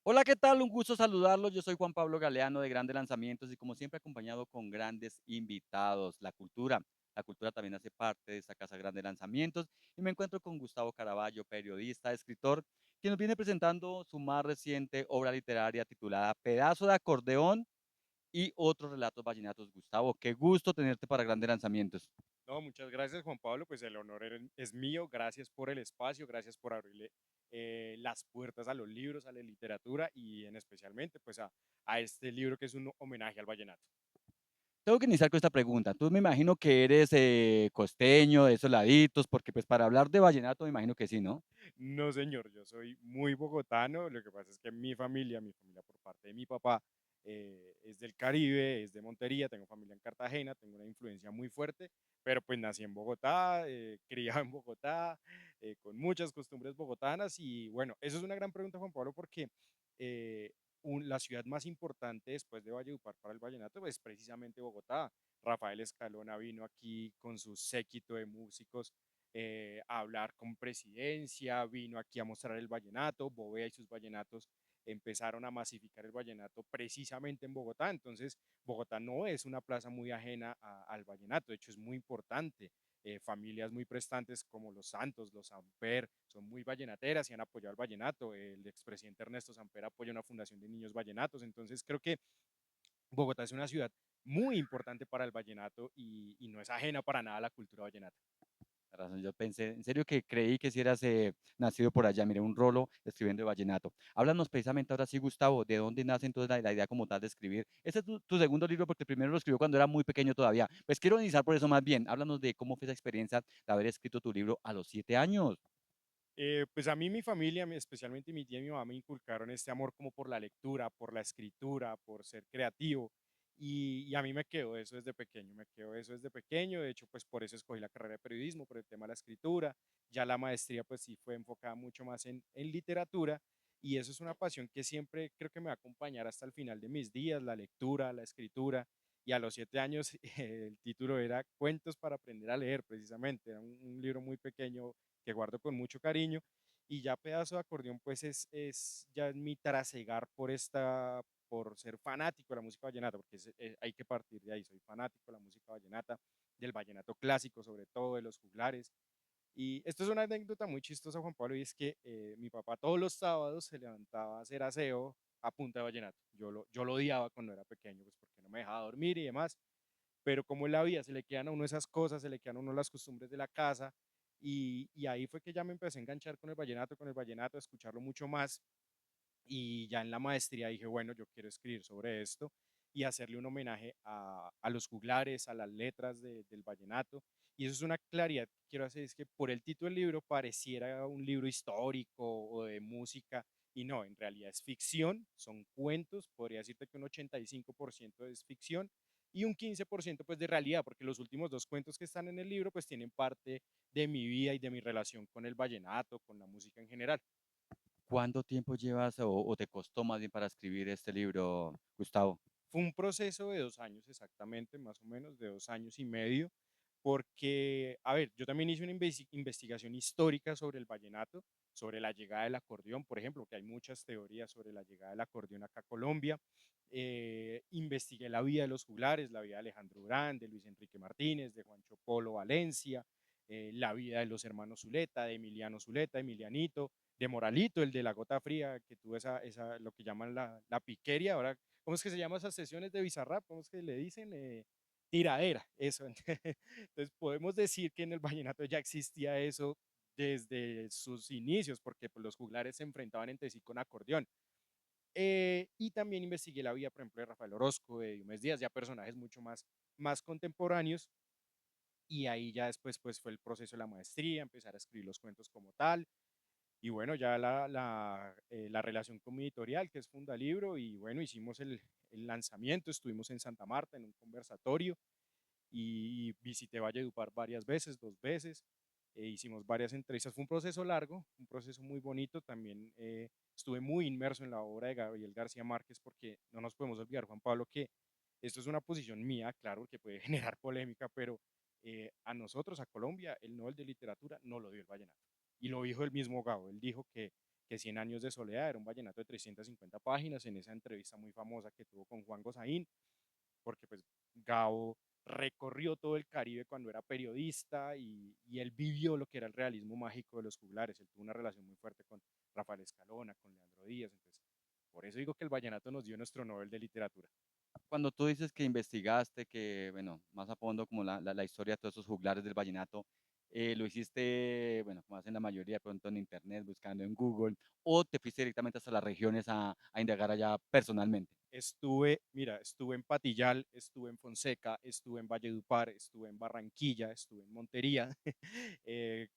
Hola, ¿qué tal? Un gusto saludarlos. Yo soy Juan Pablo Galeano de Grandes Lanzamientos y como siempre acompañado con grandes invitados. La cultura también hace parte de esta casa Grandes Lanzamientos y me encuentro con Gustavo Caraballo, periodista, escritor, quien nos viene presentando su más reciente obra literaria titulada Pedazo de acordeón y otros relatos vallenatos. Gustavo, qué gusto tenerte para Grandes Lanzamientos. No, muchas gracias, Juan Pablo. Pues el honor es mío. Gracias por el espacio, gracias por abrirle las puertas a los libros, a la literatura y en especialmente pues a este libro que es un homenaje al vallenato. Tengo que iniciar con esta pregunta. Tú me imagino que eres costeño, de esos laditos, porque pues para hablar de vallenato me imagino que sí, ¿no? No, señor, yo soy muy bogotano. Lo que pasa es que mi familia por parte de mi papá es del Caribe, es de Montería, tengo familia en Cartagena, tengo una influencia muy fuerte, pero pues nací en Bogotá, criado en Bogotá, con muchas costumbres bogotanas y bueno, eso es una gran pregunta, Juan Pablo, porque eh, la ciudad más importante después de Valledupar para el vallenato es precisamente Bogotá. Rafael Escalona vino aquí con su séquito de músicos a hablar con presidencia, vino aquí a mostrar el vallenato, Bovea y sus vallenatos empezaron a masificar el vallenato precisamente en Bogotá, entonces Bogotá no es una plaza muy ajena al vallenato, de hecho es muy importante. Familias muy prestantes como los Santos, los Samper, son muy vallenateras y han apoyado el vallenato. El expresidente Ernesto Samper apoya una fundación de niños vallenatos. Entonces creo que Bogotá es una ciudad muy importante para el vallenato y no es ajena para nada a la cultura vallenata. Razón, yo pensé, en serio que creí que si eras nacido por allá, miré un rolo escribiendo de vallenato. Háblanos precisamente ahora sí, Gustavo, ¿de dónde nace entonces la idea como tal de escribir? Este es tu segundo libro porque el primero lo escribió cuando era muy pequeño todavía. Pues quiero iniciar por eso más bien. Háblanos de cómo fue esa experiencia de haber escrito tu libro a los 7 años. Pues a mí mi familia, especialmente mi tía y mi mamá, me inculcaron este amor como por la lectura, por la escritura, por ser creativo. Y a mí me quedó eso desde pequeño, me quedó eso desde pequeño. De hecho, pues por eso escogí la carrera de periodismo, por el tema de la escritura. Ya la maestría, pues sí fue enfocada mucho más en literatura. Y eso es una pasión que siempre creo que me va a acompañar hasta el final de mis días, la lectura, la escritura. Y a los 7 años el título era Cuentos para aprender a leer, precisamente. Era un libro muy pequeño que guardo con mucho cariño. Y ya Pedazo de Acordeón, pues es ya mi trasegar por ser fanático de la música vallenata, porque hay que partir de ahí, soy fanático de la música vallenata, del vallenato clásico, sobre todo de los juglares. Y esto es una anécdota muy chistosa, Juan Pablo, y es que mi papá todos los sábados se levantaba a hacer aseo a punta de vallenato. Yo lo odiaba cuando era pequeño, pues porque no me dejaba dormir y demás, pero como en la vida se le quedan a uno esas cosas, se le quedan a uno las costumbres de la casa, y ahí fue que ya me empecé a enganchar con el vallenato, a escucharlo mucho más, y ya en la maestría dije, bueno, yo quiero escribir sobre esto y hacerle un homenaje a los juglares, a las letras del vallenato, y eso es una claridad que quiero hacer, es que por el título del libro pareciera un libro histórico o de música, y no, en realidad es ficción, son cuentos, podría decirte que un 85% es ficción, y un 15% pues de realidad, porque los últimos dos cuentos que están en el libro pues tienen parte de mi vida y de mi relación con el vallenato, con la música en general. ¿Cuánto tiempo llevas o te costó más bien para escribir este libro, Gustavo? Fue un proceso de 2 años exactamente, más o menos, de 2 años y medio, porque, a ver, yo también hice una investigación histórica sobre el vallenato, sobre la llegada del acordeón, por ejemplo, que hay muchas teorías sobre la llegada del acordeón acá a Colombia. Investigué la vida de los juglares, la vida de Alejandro Durán, de Luis Enrique Martínez, de Juancho Polo Valencia, la vida de los hermanos Zuleta, de Emiliano Zuleta, Emilianito, de Moralito, el de la gota fría, que tuvo lo que llaman la piqueria. Ahora, ¿cómo es que se llama esas sesiones de Bizarrap? ¿Cómo es que le dicen? Tiradera, eso. Entonces podemos decir que en el vallenato ya existía eso desde sus inicios, porque pues, los juglares se enfrentaban entre sí con acordeón. Y también investigué la vida, por ejemplo, de Rafael Orozco, de Diomedes Díaz, ya personajes mucho más contemporáneos, y ahí ya después pues fue el proceso de la maestría, empezar a escribir los cuentos como tal, y bueno, ya la relación con mi editorial, que es Fundalibro, y bueno, hicimos el lanzamiento, estuvimos en Santa Marta en un conversatorio y visité Valledupar varias veces, 2 veces, hicimos varias entrevistas, fue un proceso largo, un proceso muy bonito, también estuve muy inmerso en la obra de Gabriel García Márquez porque no nos podemos olvidar, Juan Pablo, que esto es una posición mía, claro, que puede generar polémica, pero a nosotros, a Colombia, el Nobel de Literatura no lo dio el vallenato. Y lo dijo el mismo Gabo, él dijo que que Cien años de soledad era un vallenato de 350 páginas en esa entrevista muy famosa que tuvo con Juan Gozaín, porque pues Gabo recorrió todo el Caribe cuando era periodista y él vivió lo que era el realismo mágico de los juglares. Él tuvo una relación muy fuerte con Rafael Escalona, con Leandro Díaz. Entonces, por eso digo que el vallenato nos dio nuestro Nobel de Literatura. Cuando tú dices que investigaste, que, bueno, más a fondo como la historia de todos esos juglares del vallenato, ¿lo hiciste, bueno, como hacen la mayoría de pronto en internet, buscando en Google, o te fuiste directamente hasta las regiones a indagar allá personalmente? Estuve, mira, estuve en Patillal, estuve en Fonseca, estuve en Valledupar, estuve en Barranquilla, estuve en Montería. eh,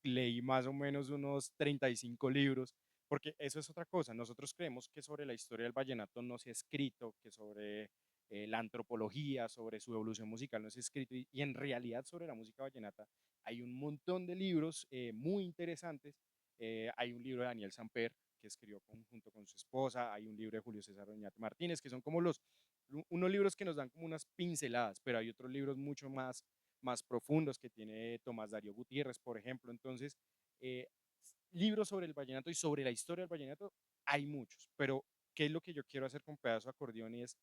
Leí más o menos unos 35 libros, porque eso es otra cosa. Nosotros creemos que sobre la historia del vallenato no se ha escrito, que sobre la antropología, sobre su evolución musical no se ha escrito, y en realidad sobre la música vallenata hay un montón de libros muy interesantes. Hay un libro de Daniel Samper que escribió junto con su esposa, hay un libro de Julio César Oñate Martínez, que son como unos libros que nos dan como unas pinceladas, pero hay otros libros mucho más profundos que tiene Tomás Darío Gutiérrez, por ejemplo. Entonces, eh, libros sobre el vallenato y sobre la historia del vallenato hay muchos, pero ¿qué es lo que yo quiero hacer con Pedazo de Acordeón? Y es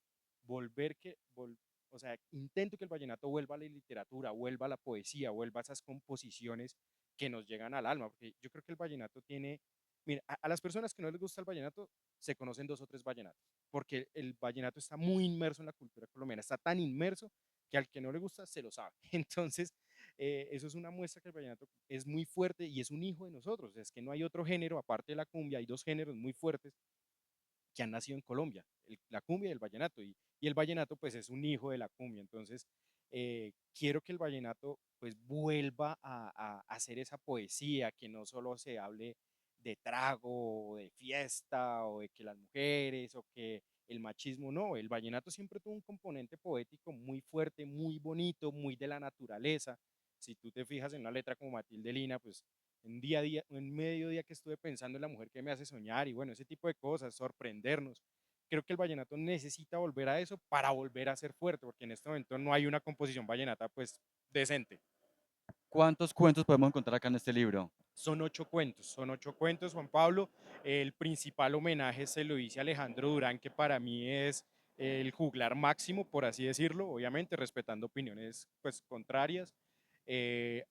volver que, o sea, intento que el vallenato vuelva a la literatura, vuelva a la poesía, vuelva a esas composiciones que nos llegan al alma, porque yo creo que el vallenato tiene, mira, a las personas que no les gusta el vallenato, se conocen dos o tres vallenatos, porque el vallenato está muy inmerso en la cultura colombiana, está tan inmerso que al que no le gusta se lo sabe. Entonces, eso es una muestra que el vallenato es muy fuerte y es un hijo de nosotros. Es que no hay otro género, aparte de la cumbia, hay dos géneros muy fuertes que han nacido en Colombia, la cumbia y el vallenato. Y el vallenato pues es un hijo de la cumbia. Entonces, quiero que el vallenato pues vuelva a hacer esa poesía, que no solo se hable de trago, o de fiesta, o de que las mujeres, o que el machismo, no, el vallenato siempre tuvo un componente poético muy fuerte, muy bonito, muy de la naturaleza. Si tú te fijas en una letra como Matilde Lina, pues un día a día, un mediodía que estuve pensando en la mujer que me hace soñar y bueno, ese tipo de cosas, sorprendernos. Creo que el vallenato necesita volver a eso para volver a ser fuerte, porque en este momento no hay una composición vallenata pues decente. ¿Cuántos cuentos podemos encontrar acá en este libro? Son 8 cuentos, Juan Pablo. El principal homenaje se lo hice a Alejandro Durán, que para mí es el juglar máximo, por así decirlo, obviamente respetando opiniones pues contrarias.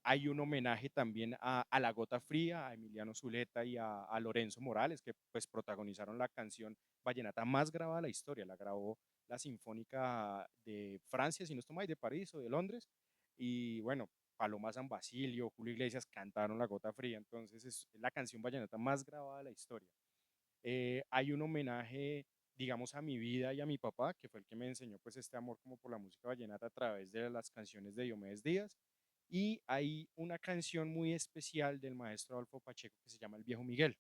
Hay un homenaje también a La Gota Fría, a Emiliano Zuleta y a Lorenzo Morales, que pues protagonizaron la canción vallenata más grabada de la historia. La grabó la Sinfónica de Francia, si no estoy mal, de París o de Londres. Y bueno, Paloma San Basilio, Julio Iglesias cantaron La Gota Fría, entonces es la canción vallenata más grabada de la historia. Hay un homenaje, digamos, a mi vida y a mi papá, que fue el que me enseñó pues este amor como por la música vallenata a través de las canciones de Diomedes Díaz. Y hay una canción muy especial del maestro Adolfo Pacheco que se llama El Viejo Miguel,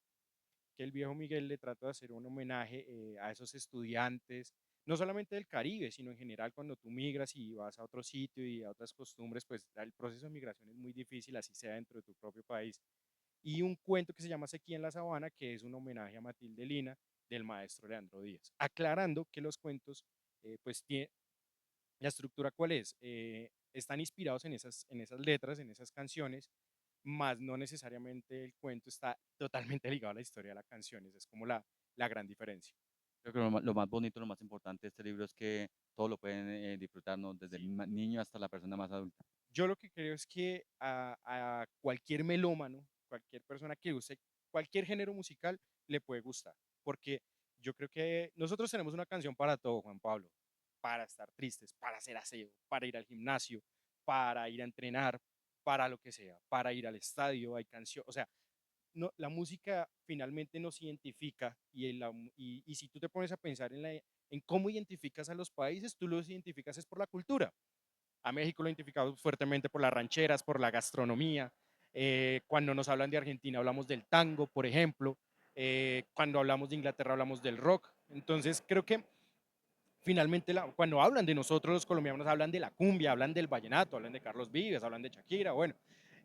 que el Viejo Miguel le trata de hacer un homenaje a esos estudiantes, no solamente del Caribe, sino en general cuando tú migras y vas a otro sitio y a otras costumbres, pues el proceso de migración es muy difícil, así sea dentro de tu propio país. Y un cuento que se llama Sequía en la Sabana, que es un homenaje a Matilde Lina del maestro Leandro Díaz, aclarando que los cuentos, pues tiene, la estructura cuál es, están inspirados en esas letras, en esas canciones, más no necesariamente el cuento está totalmente ligado a la historia de la canción, esa es como la gran diferencia. Creo que lo más bonito, lo más importante de este libro es que todos lo pueden disfrutar, ¿no? Desde el Sí. niño hasta la persona más adulta. Yo lo que creo es que a cualquier melómano, cualquier persona que use cualquier género musical, le puede gustar. Porque yo creo que nosotros tenemos una canción para todo, Juan Pablo. Para estar tristes, para hacer aseo, para ir al gimnasio, para ir a entrenar, para lo que sea, para ir al estadio, hay canción. O sea, no, la música finalmente nos identifica y si tú te pones a pensar en cómo identificas a los países, tú los identificas es por la cultura. A México lo identificamos fuertemente por las rancheras, por la gastronomía. Cuando nos hablan de Argentina hablamos del tango, por ejemplo. Cuando hablamos de Inglaterra hablamos del rock. Entonces creo que finalmente cuando hablan de nosotros los colombianos hablan de la cumbia, hablan del vallenato, hablan de Carlos Vives, hablan de Shakira, bueno.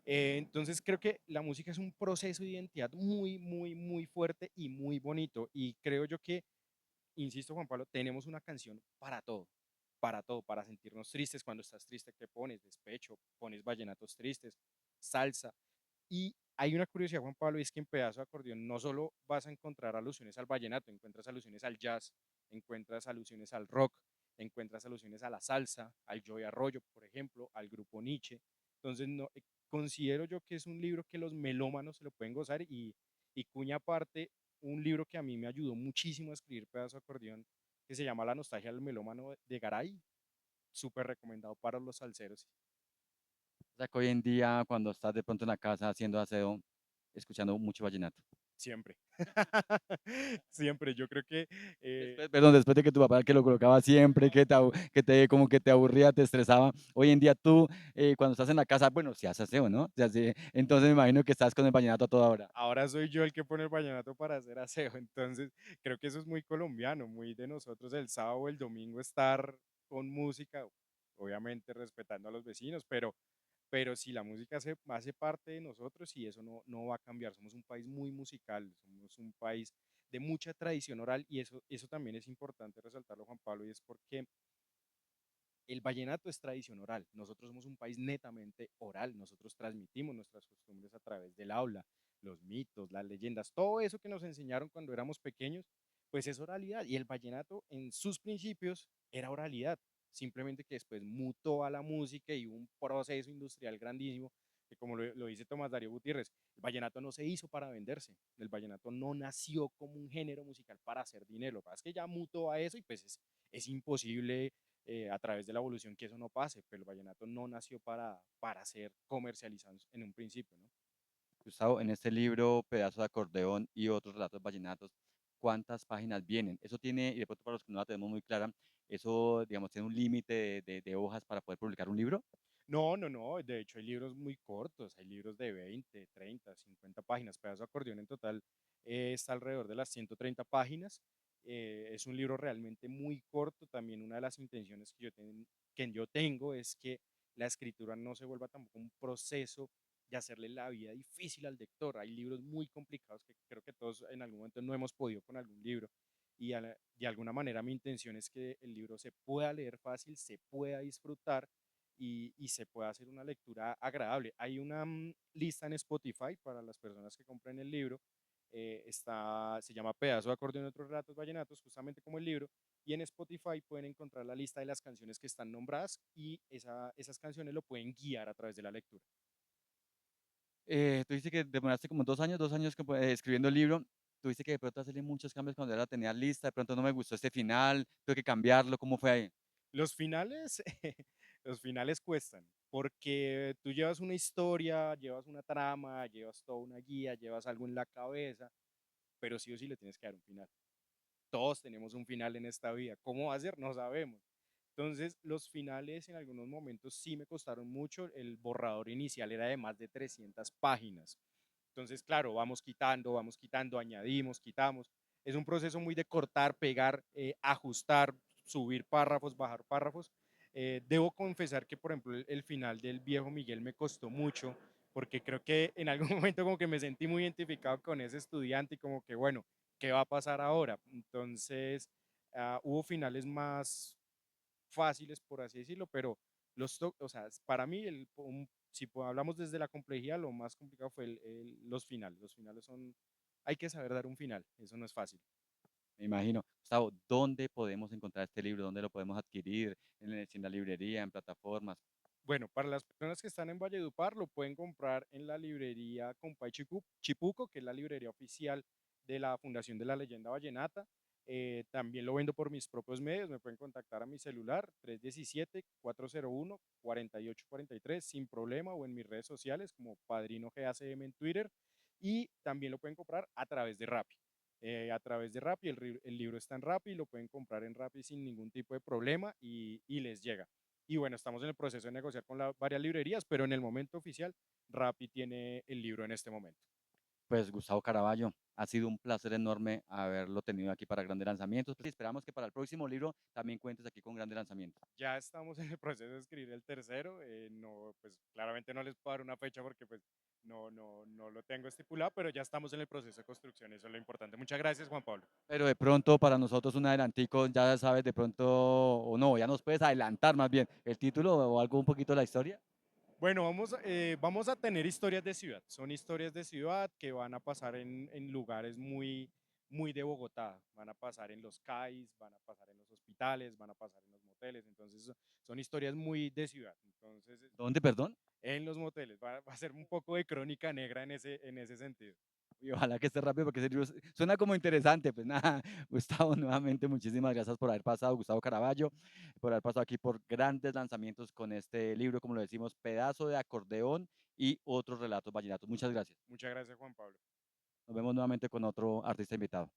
Entonces creo que la música es un proceso de identidad muy, muy, muy fuerte y muy bonito. Y creo yo que insisto, Juan Pablo, tenemos una canción para todo, para sentirnos tristes. Cuando estás triste, ¿qué pones? Despecho, pones vallenatos tristes, salsa. Y hay una curiosidad, Juan Pablo, y es que en Pedazo de Acordeón no solo vas a encontrar alusiones al vallenato, encuentras alusiones al jazz, encuentras alusiones al rock, encuentras alusiones a la salsa, al Joy Arroyo, por ejemplo, al grupo Nietzsche. Entonces, no, considero yo que es un libro que los melómanos se lo pueden gozar y cuña aparte, un libro que a mí me ayudó muchísimo a escribir Pedazo de Acordeón, que se llama La nostalgia del melómano de Garay, súper recomendado para los salseros. O sea, que hoy en día, cuando estás de pronto en la casa haciendo aseo, escuchando mucho vallenato. Siempre. Siempre. Yo creo que Después, perdón, después de que tu papá que lo colocaba siempre, como que te aburría, te estresaba. Hoy en día tú, cuando estás en la casa, bueno, si haces aseo, ¿no? Se hace, entonces me imagino que estás con el vallenato a toda hora. ahora soy yo el que pone el vallenato para hacer aseo. Entonces, creo que eso es muy colombiano, muy de nosotros el sábado o el domingo estar con música, obviamente respetando a los vecinos, pero si la música hace parte de nosotros y eso no va a cambiar. Somos un país muy musical, somos un país de mucha tradición oral y eso también es importante resaltarlo, Juan Pablo, y es porque el vallenato es tradición oral. Nosotros somos un país netamente oral. Nosotros transmitimos nuestras costumbres a través del aula, los mitos, las leyendas, todo eso que nos enseñaron cuando éramos pequeños, pues es oralidad. Y el vallenato en sus principios era oralidad. Simplemente que después mutó a la música y hubo un proceso industrial grandísimo que como lo dice Tomás Darío Gutiérrez, el vallenato no se hizo para venderse, el vallenato no nació como un género musical para hacer dinero, lo que pasa es que ya mutó a eso y pues es imposible a través de la evolución que eso no pase, pero el vallenato no nació para ser comercializado en un principio, ¿no? Gustavo, en este libro, Pedazo de acordeón y otros relatos vallenatos, ¿cuántas páginas vienen? Eso tiene, y de pronto para los que no la tenemos muy clara, eso, digamos, tiene un límite de hojas para poder publicar un libro. No, no, no, de hecho hay libros muy cortos, hay libros de 20, 30, 50 páginas, Pedazo de Acordeón en total está alrededor de las 130 páginas, es un libro realmente muy corto, también una de las intenciones que yo tengo es que la escritura no se vuelva tampoco un proceso de hacerle la vida difícil al lector, hay libros muy complicados que creo que todos en algún momento no hemos podido con algún libro y de alguna manera mi intención es que el libro se pueda leer fácil, se pueda disfrutar y se puede hacer una lectura agradable. Hay una lista en Spotify para las personas que compren el libro. Se llama Pedazo de acordeón y otros relatos vallenatos, justamente como el libro. Y en Spotify pueden encontrar la lista de las canciones que están nombradas y esas canciones lo pueden guiar a través de la lectura. Tú dices que demoraste como 2 años escribiendo el libro. Tú dices que de pronto hacerle muchos cambios cuando ya la tenía lista, de pronto no me gustó este final, tuve que cambiarlo, ¿cómo fue ahí? Los finales, los finales cuestan, porque tú llevas una historia, llevas una trama, llevas toda una guía, llevas algo en la cabeza, pero sí o sí le tienes que dar un final. Todos tenemos un final en esta vida. ¿Cómo va a ser? No sabemos. Entonces, los finales en algunos momentos sí me costaron mucho. El borrador inicial era de más de 300 páginas. Entonces, claro, vamos quitando, añadimos, quitamos. Es un proceso muy de cortar, pegar, ajustar, subir párrafos, bajar párrafos. Debo confesar que, por ejemplo, el final del viejo Miguel me costó mucho porque creo que en algún momento como que me sentí muy identificado con ese estudiante y como que, bueno, ¿qué va a pasar ahora? Entonces, hubo finales más fáciles, por así decirlo, pero o sea, para mí, si hablamos desde la complejidad, lo más complicado fue los finales. Los finales son, hay que saber dar un final, eso no es fácil. Me imagino. Gustavo, ¿dónde podemos encontrar este libro? ¿Dónde lo podemos adquirir? ¿En la librería, en plataformas? Bueno, para las personas que están en Valledupar, lo pueden comprar en la librería Compay Chipuco, que es la librería oficial de la Fundación de la Leyenda Vallenata. También lo vendo por mis propios medios, me pueden contactar a mi celular 317-401-4843 sin problema o en mis redes sociales como Padrino GACM en Twitter y también lo pueden comprar a través de Rappi. A través de Rappi, el libro está en Rappi, lo pueden comprar en Rappi sin ningún tipo de problema y les llega. Y bueno, estamos en el proceso de negociar con varias librerías, pero en el momento oficial, Rappi tiene el libro en este momento. Pues Gustavo Caraballo, ha sido un placer enorme haberlo tenido aquí para Grandes Lanzamientos. Pues, esperamos que para el próximo libro también cuentes aquí con Grandes Lanzamientos. Ya estamos en el proceso de escribir el tercero. No, pues claramente no les puedo dar una fecha porque pues no lo tengo estipulado, pero ya estamos en el proceso de construcción. Eso es lo importante. Muchas gracias, Juan Pablo. Pero de pronto para nosotros un adelantico, ya sabes de pronto, o no, ya nos puedes adelantar más bien el título o algo un poquito de la historia. Bueno, vamos a tener historias de ciudad. Son historias de ciudad que van a pasar en lugares muy de Bogotá. Van a pasar en los CAIs, van a pasar en los hospitales, van a pasar en los moteles. Entonces, son historias muy de ciudad. Entonces, ¿Dónde, perdón? en los moteles va a ser un poco de crónica negra en ese sentido. Y ojalá que esté rápido porque ese libro suena como interesante. Pues nada, Gustavo, nuevamente muchísimas gracias por haber pasado, Gustavo Caraballo, por haber pasado aquí por grandes lanzamientos con este libro, como lo decimos, Pedazo de acordeón y otros relatos vallenatos. Muchas gracias. Muchas gracias, Juan Pablo. Nos vemos nuevamente con otro artista invitado.